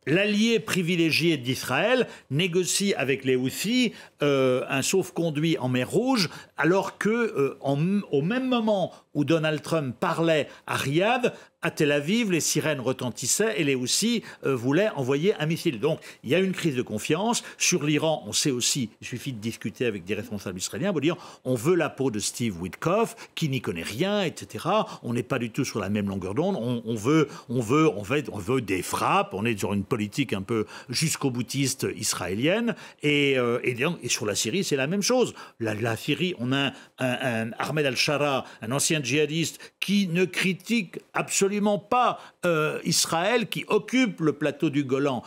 Speaker 4: L'allié privilégié d'Israël négocie avec les Houthis un sauf-conduit en mer Rouge, alors que au même moment où Donald Trump parlait à Riyad, à Tel Aviv, les sirènes retentissaient et les Houthis voulaient envoyer un missile. Donc, il y a une crise de confiance. Sur l'Iran, on sait aussi, il suffit de discuter avec des responsables israéliens, pour dire on veut la peau de Steve Witkoff, qui n'y connaît rien, etc. On n'est pas du tout sur la même longueur d'onde. On veut des frappes. On est sur une politique un peu jusqu'au boutiste israélienne. Et sur la Syrie, c'est la même chose. La Syrie, on a un Ahmed al-Shara, un ancien djihadiste, qui ne critique absolument pas Israël, qui occupe le plateau du Golan.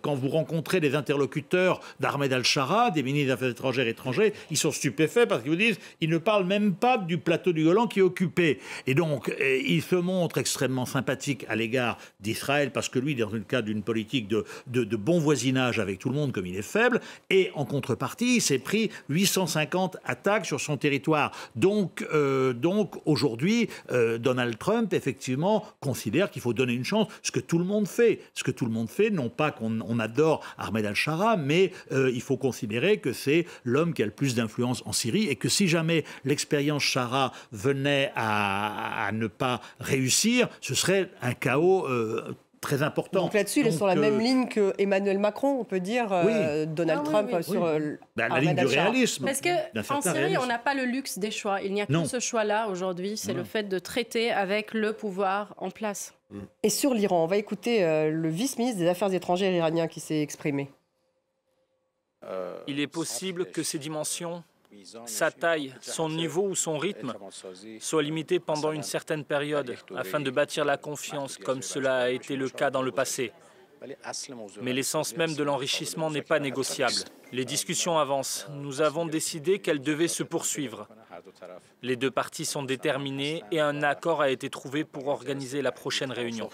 Speaker 4: Quand vous rencontrez des interlocuteurs d'Ahmed al-Shara, des ministres des Affaires étrangères étrangers, ils sont stupéfaits parce qu'ils vous disent ils ne parlent même pas du plateau du Golan qui est occupé. Et donc, il se montre extrêmement sympathique à l'égard d'Israël parce que lui, dans le cadre d'une politique de bon voisinage avec tout le monde, comme il est faible, et en contrepartie, il s'est pris 850 attaques sur son territoire. Donc aujourd'hui, Donald Trump, effectivement, considère qu'il faut donner une chance, ce que tout le monde fait. Ce que tout le monde fait, non pas qu'on adore Ahmed al-Shara, mais il faut considérer que c'est l'homme qui a le plus d'influence en Syrie et que si jamais l'expérience Shara venait à ne pas réussir, ce serait un chaos très important.
Speaker 1: Donc là-dessus, il est sur la même ligne que Emmanuel Macron, on peut dire, Donald Trump sur
Speaker 4: la ligne du réalisme.
Speaker 5: Parce qu'en Syrie, on n'a pas le luxe des choix. Il n'y a que ce choix-là aujourd'hui, c'est le fait de traiter avec le pouvoir en place.
Speaker 1: Et sur l'Iran, on va écouter le vice-ministre des Affaires étrangères iranien qui s'est exprimé.
Speaker 11: Il est possible que ces dimensions, sa taille, son niveau ou son rythme soient limités pendant une certaine période afin de bâtir la confiance, comme cela a été le cas dans le passé. Mais l'essence même de l'enrichissement n'est pas négociable. Les discussions avancent. Nous avons décidé qu'elles devaient se poursuivre. Les deux parties sont déterminées et un accord a été trouvé pour organiser la prochaine réunion.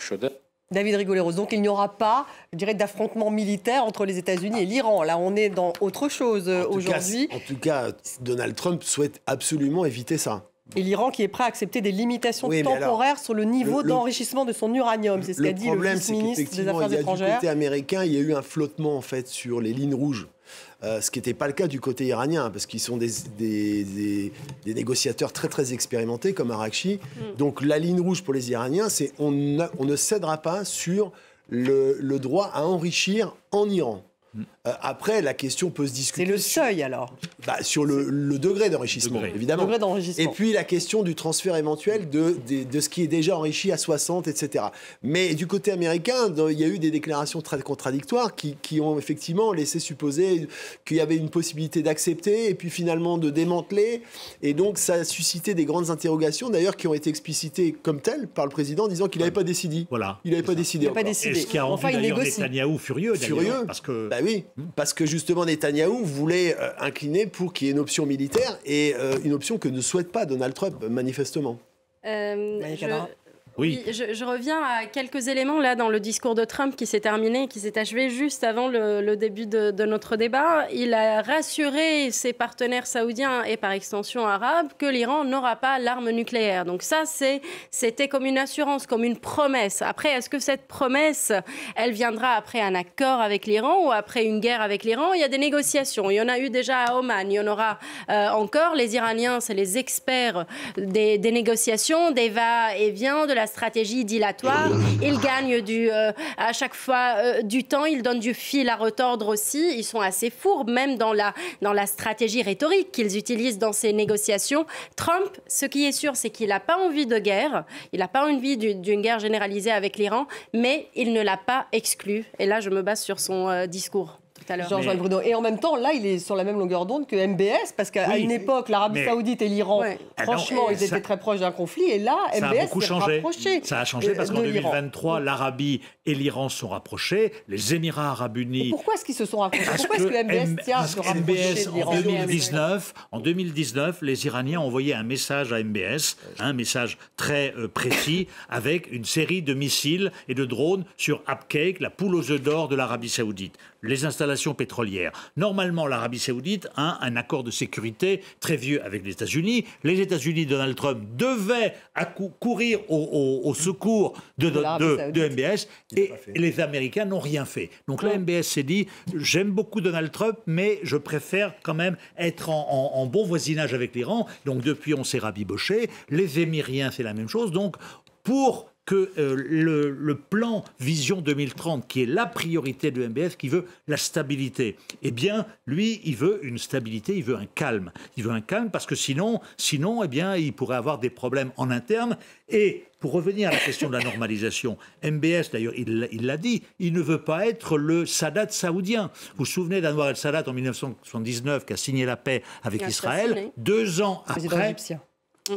Speaker 1: David Rigoleros, donc il n'y aura pas, je dirais, d'affrontement militaire entre les États-Unis et l'Iran. Là, on est dans autre chose aujourd'hui.
Speaker 6: En tout cas, Donald Trump souhaite absolument éviter ça.
Speaker 1: Et l'Iran qui est prêt à accepter des limitations temporaires sur le niveau d'enrichissement de son uranium. C'est ce qu'a dit le vice-ministre des Affaires étrangères.
Speaker 6: Du côté américain, il y a eu un flottement en fait, sur les lignes rouges. Ce qui n'était pas le cas du côté iranien, parce qu'ils sont des négociateurs très très expérimentés comme Arakchi. Donc la ligne rouge pour les Iraniens, c'est on ne cédera pas sur le droit à enrichir en Iran. Après, la question peut se discuter.
Speaker 1: C'est le seuil alors
Speaker 6: sur le degré d'enrichissement, évidemment.
Speaker 1: Degré d'enrichissement.
Speaker 6: Et puis la question du transfert éventuel de ce qui est déjà enrichi à 60, etc. Mais du côté américain, il y a eu des déclarations très contradictoires qui ont effectivement laissé supposer qu'il y avait une possibilité d'accepter et puis finalement de démanteler. Et donc ça a suscité des grandes interrogations, d'ailleurs, qui ont été explicitées comme telles par le président, disant qu'il n'avait pas décidé.
Speaker 4: Voilà.
Speaker 6: Il n'avait pas décidé.
Speaker 4: Et ce qui a rendu d'ailleurs Netanyahou furieux. Parce que...
Speaker 6: oui, parce que justement Netanyahou voulait incliner pour qu'il y ait une option militaire et une option que ne souhaite pas Donald Trump, manifestement.
Speaker 5: Oui, je reviens à quelques éléments là dans le discours de Trump qui s'est terminé, qui s'est achevé juste avant le début de notre débat. Il a rassuré ses partenaires saoudiens et par extension arabes que l'Iran n'aura pas l'arme nucléaire. Donc ça, c'était comme une assurance, comme une promesse. Après, est-ce que cette promesse, elle viendra après un accord avec l'Iran ou après une guerre avec l'Iran? Il y a des négociations. Il y en a eu déjà à Oman. Il y en aura encore. Les Iraniens, c'est les experts des négociations, des va-et-vient, de la stratégie dilatoire. Ils gagnent à chaque fois du temps, ils donnent du fil à retordre aussi. Ils sont assez fourbes, même dans la stratégie rhétorique qu'ils utilisent dans ces négociations. Trump, ce qui est sûr, c'est qu'il n'a pas envie de guerre. Il n'a pas envie d'une guerre généralisée avec l'Iran, mais il ne l'a pas exclu. Et là, je me base sur son discours.
Speaker 1: Jean-Joël Bruno. Et en même temps, là, il est sur la même longueur d'onde que MBS, parce qu'à une époque, l'Arabie Saoudite et l'Iran, franchement, ils étaient très proches d'un conflit. Et là, MBS s'est rapproché.
Speaker 4: Ça a changé parce qu'en 2023, l'Arabie et l'Iran se sont rapprochés. Les Émirats Arabes Unis.
Speaker 1: Et pourquoi est-ce qu'ils se sont rapprochés? Pourquoi est-ce que MBS tient à se rapprocher de l'Iran?
Speaker 4: En 2019, les Iraniens ont envoyé un message à MBS, un message très précis, avec une série de missiles et de drones sur Abqaiq, la poule aux œufs d'or de l'Arabie Saoudite. Les installations pétrolières. Normalement, l'Arabie Saoudite a un accord de sécurité très vieux avec les États-Unis. Les États-Unis, Donald Trump, devaient courir au secours de MBS et les Américains n'ont rien fait. Donc là, MBS s'est dit, j'aime beaucoup Donald Trump, mais je préfère quand même être en bon voisinage avec l'Iran. Donc depuis, on s'est rabiboché. Les Émiriens, c'est la même chose. Donc, pour que le plan Vision 2030, qui est la priorité de MBS, qui veut la stabilité, eh bien, lui, il veut une stabilité, il veut un calme. Il veut un calme parce que sinon eh bien, il pourrait avoir des problèmes en interne. Et pour revenir à la question de la normalisation, MBS, d'ailleurs, il l'a dit, il ne veut pas être le Sadat saoudien. Vous vous souvenez d'Anwar el-Sadat en 1979 qui a signé la paix avec Israël, 2 ans après...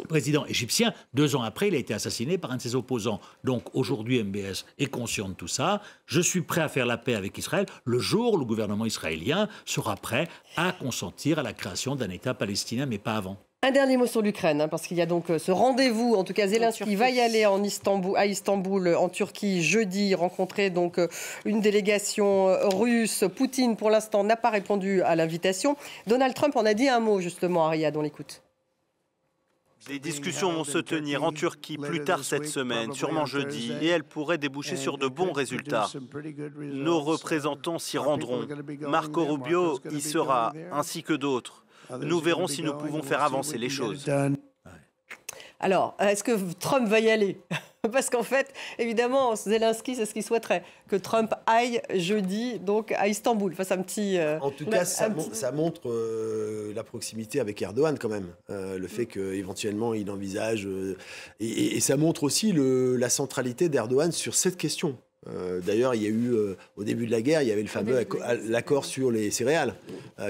Speaker 4: Président égyptien, 2 ans après, il a été assassiné par un de ses opposants. Donc aujourd'hui, MBS est conscient de tout ça. Je suis prêt à faire la paix avec Israël le jour où le gouvernement israélien sera prêt à consentir à la création d'un État palestinien, mais pas avant.
Speaker 1: Un dernier mot sur l'Ukraine, parce qu'il y a donc ce rendez-vous, en tout cas Zelensky va y aller à Istanbul, en Turquie, jeudi, rencontrer donc une délégation russe. Poutine, pour l'instant, n'a pas répondu à l'invitation. Donald Trump en a dit un mot, justement, à Riyad, on l'écoute.
Speaker 3: Des discussions vont se tenir en Turquie plus tard cette semaine, sûrement jeudi, et elles pourraient déboucher sur de bons résultats. Nos représentants s'y rendront. Marco Rubio y sera, ainsi que d'autres. Nous verrons si nous pouvons faire avancer les choses.
Speaker 1: Alors, est-ce que Trump va y aller? Parce qu'en fait, évidemment, Zelensky, c'est ce qu'il souhaiterait, que Trump aille jeudi donc à Istanbul. Face à un petit...
Speaker 6: En tout cas, ça montre la proximité avec Erdogan quand même. Le fait qu'éventuellement, il envisage... et ça montre aussi la centralité d'Erdogan sur cette question. D'ailleurs, il y a eu, au début de la guerre, il y avait le fameux l'accord sur les céréales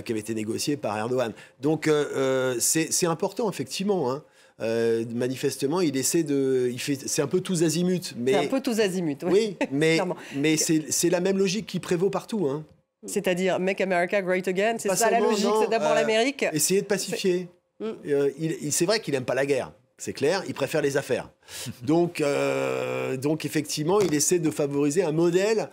Speaker 6: qui avait été négocié par Erdogan. Donc, c'est important, effectivement, hein. Manifestement, c'est un peu tous azimuts.
Speaker 1: C'est un peu tous azimuts,
Speaker 6: oui. mais c'est la même logique qui prévaut partout. Hein.
Speaker 1: C'est-à-dire, Make America Great Again, c'est ça la logique, c'est d'abord l'Amérique.
Speaker 6: Essayer de pacifier. C'est vrai qu'il n'aime pas la guerre, c'est clair, il préfère les affaires. Donc effectivement, il essaie de favoriser un modèle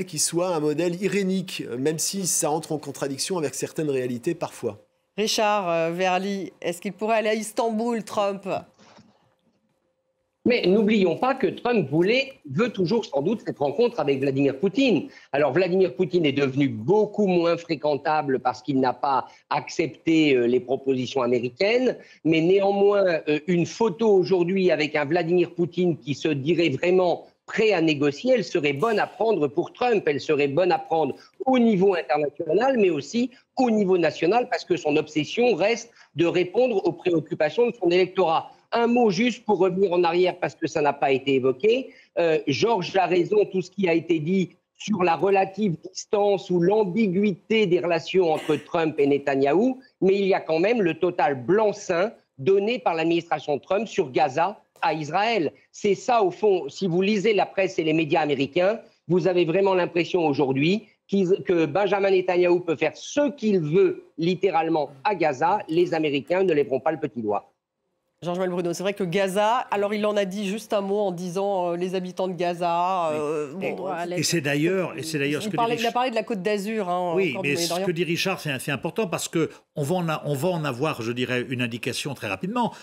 Speaker 6: qui soit un modèle irénique, même si ça entre en contradiction avec certaines réalités parfois.
Speaker 1: Richard Verly, est-ce qu'il pourrait aller à Istanbul, Trump?
Speaker 2: Mais n'oublions pas que Trump veut toujours sans doute cette rencontre avec Vladimir Poutine. Alors Vladimir Poutine est devenu beaucoup moins fréquentable parce qu'il n'a pas accepté les propositions américaines, mais néanmoins une photo aujourd'hui avec un Vladimir Poutine qui se dirait vraiment prêt à négocier, elle serait bonne à prendre pour Trump, elle serait bonne à prendre au niveau international, mais aussi au niveau national, parce que son obsession reste de répondre aux préoccupations de son électorat. Un mot juste pour revenir en arrière, parce que ça n'a pas été évoqué. Georges a raison, tout ce qui a été dit sur la relative distance ou l'ambiguïté des relations entre Trump et Netanyahou, mais il y a quand même le total blanc-seing donné par l'administration Trump sur Gaza à Israël. C'est ça, au fond, si vous lisez la presse et les médias américains, vous avez vraiment l'impression aujourd'hui que Benjamin Netanyahou peut faire ce qu'il veut, littéralement, à Gaza. Les Américains ne lèveront pas le petit doigt.
Speaker 1: Jean-Joël Bruno, c'est vrai que Gaza, alors il en a dit juste un mot en disant les habitants de Gaza...
Speaker 4: et c'est d'ailleurs ce que dit...
Speaker 1: Il a parlé de la Côte d'Azur. Hein,
Speaker 4: oui, mais ce que dit Richard, c'est important parce qu'on va en avoir, je dirais, une indication très rapidement.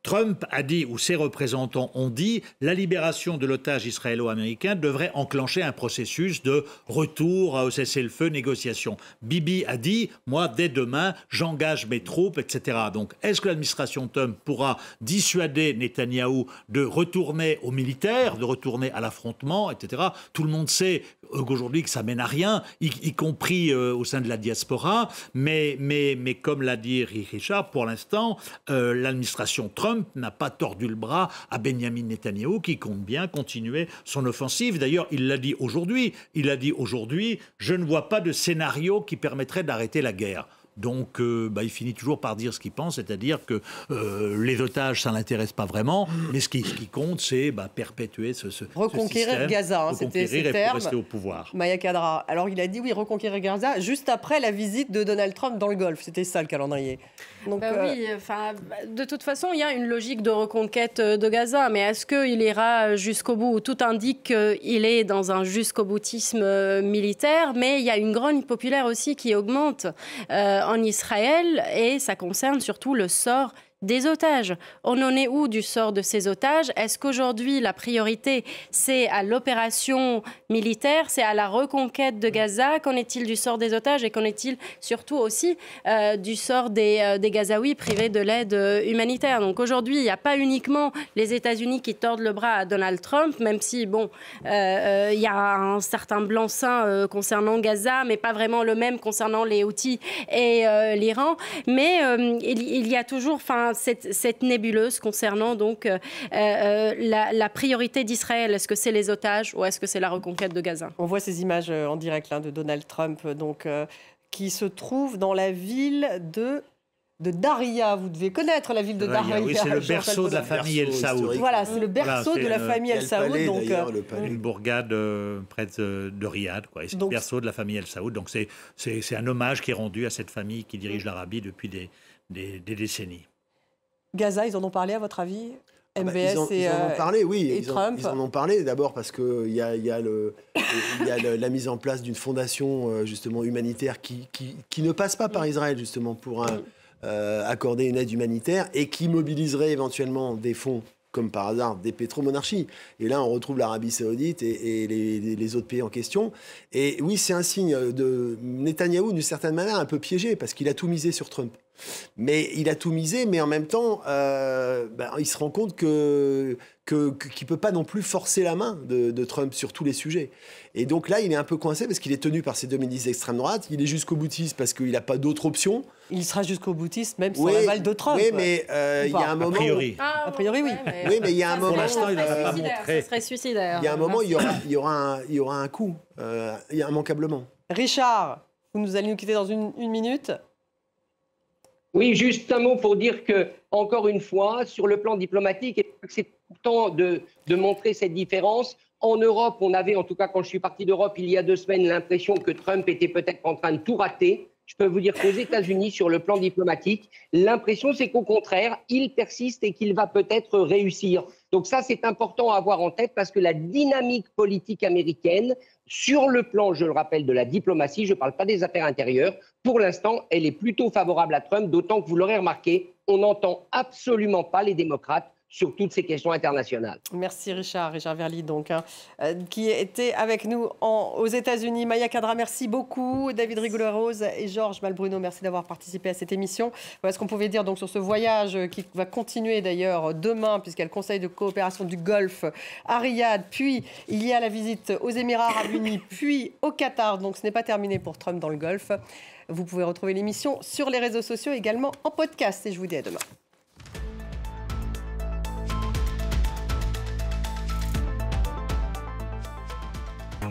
Speaker 4: Trump a dit, ou ses représentants ont dit, la libération de l'otage israélo-américain devrait enclencher un processus de retour au cessez-le-feu, négociation. Bibi a dit, moi, dès demain, j'engage mes troupes, etc. Donc, est-ce que l'administration Trump pourra dissuader Netanyahou de retourner aux militaires, de retourner à l'affrontement, etc. Tout le monde sait qu'aujourd'hui, que ça mène à rien, y compris au sein de la diaspora. Mais comme l'a dit Richard, pour l'instant, l'administration Trump n'a pas tordu le bras à Benjamin Netanyahou qui compte bien continuer son offensive. D'ailleurs, il l'a dit aujourd'hui. Il a dit aujourd'hui, je ne vois pas de scénario qui permettrait d'arrêter la guerre. Donc, il finit toujours par dire ce qu'il pense, c'est-à-dire que les otages, ça ne l'intéresse pas vraiment, mais ce qui compte, c'est perpétuer ce
Speaker 1: reconquérir
Speaker 4: système,
Speaker 1: Gaza, c'était ses termes.
Speaker 4: Rester au pouvoir.
Speaker 1: Maya Kadra. Alors, il a dit oui, reconquérir Gaza, juste après la visite de Donald Trump dans le Golfe. C'était ça le calendrier. Donc,
Speaker 5: oui, de toute façon, il y a une logique de reconquête de Gaza, mais est-ce qu'il ira jusqu'au bout? Tout indique qu'il est dans un jusqu'au boutisme militaire, mais il y a une grogne populaire aussi qui augmente en Israël, et ça concerne surtout le sort des otages. On en est où du sort de ces otages? Est-ce qu'aujourd'hui, la priorité, c'est à l'opération militaire, c'est à la reconquête de Gaza? Qu'en est-il du sort des otages et qu'en est-il surtout aussi du sort des Gazaouis privés de l'aide humanitaire? Donc aujourd'hui, il n'y a pas uniquement les États-Unis qui tordent le bras à Donald Trump, même si, bon, il y a un certain blanc-seing concernant Gaza, mais pas vraiment le même concernant les Houthis et l'Iran. Mais il y a toujours cette nébuleuse concernant donc, la priorité d'Israël. Est-ce que c'est les otages ou est-ce que c'est la reconquête de Gaza?
Speaker 1: On voit ces images en direct là, de Donald Trump donc, qui se trouve dans la ville de Daria. Vous devez connaître la ville de Daria.
Speaker 4: Oui, c'est le berceau de la famille El Saoud.
Speaker 1: Voilà, c'est le berceau de la famille El Saoud. Donc,
Speaker 4: une bourgade près de Riyad. C'est le berceau de la famille El Saoud. Donc c'est un hommage qui est rendu à cette famille qui dirige l'Arabie depuis des décennies.
Speaker 1: Gaza, ils en ont parlé à votre avis? MBS
Speaker 6: ils en ont parlé, oui.
Speaker 1: Et Trump.
Speaker 6: Ils en ont parlé d'abord parce qu'il y a la mise en place d'une fondation justement humanitaire qui ne passe pas par Israël justement pour accorder une aide humanitaire et qui mobiliserait éventuellement des fonds comme par hasard des pétromonarchies. Et là, on retrouve l'Arabie Saoudite et les autres pays en question. Et oui, c'est un signe de Netanyahou, d'une certaine manière, un peu piégé parce qu'il a tout misé sur Trump. Mais il a tout misé, mais en même temps, il se rend compte qu'il ne peut pas non plus forcer la main de Trump sur tous les sujets. Et donc là, il est un peu coincé parce qu'il est tenu par ses deux ministres d'extrême droite. Il est jusqu'au boutiste parce qu'il n'a pas d'autre option.
Speaker 1: Il sera jusqu'au boutiste, même sans l'aval de Trump.
Speaker 6: Oui, mais il y a un moment...
Speaker 1: A priori, oui.
Speaker 6: Oui, mais il y a un moment...
Speaker 5: Pour l'instant, il n'a pas montré. Ce serait suicidaire.
Speaker 6: Il y a un moment, il y aura un coup, immanquablement.
Speaker 1: Richard, vous allez nous quitter dans une minute.
Speaker 2: Oui, juste un mot pour dire que, encore une fois, sur le plan diplomatique, c'est important de montrer cette différence. En Europe, on avait, en tout cas quand je suis parti d'Europe il y a 2 semaines, l'impression que Trump était peut-être en train de tout rater. Je peux vous dire qu'aux États-Unis, sur le plan diplomatique, l'impression c'est qu'au contraire, il persiste et qu'il va peut-être réussir. Donc ça, c'est important à avoir en tête parce que la dynamique politique américaine, sur le plan, je le rappelle, de la diplomatie, je ne parle pas des affaires intérieures, pour l'instant, elle est plutôt favorable à Trump, d'autant que vous l'aurez remarqué, on n'entend absolument pas les démocrates sur toutes ces questions internationales.
Speaker 1: Merci Richard Verly, donc, qui était avec nous aux États-Unis. Maya Kadra, merci beaucoup. David Rigolo-Rose et Georges Malbruno, merci d'avoir participé à cette émission. Voilà ce qu'on pouvait dire donc, sur ce voyage qui va continuer d'ailleurs demain, puisqu'il y a le Conseil de coopération du Golfe à Riyad, puis il y a la visite aux Émirats Arabes Unis, puis au Qatar. Donc ce n'est pas terminé pour Trump dans le Golfe. Vous pouvez retrouver l'émission sur les réseaux sociaux, également en podcast. Et je vous dis à demain.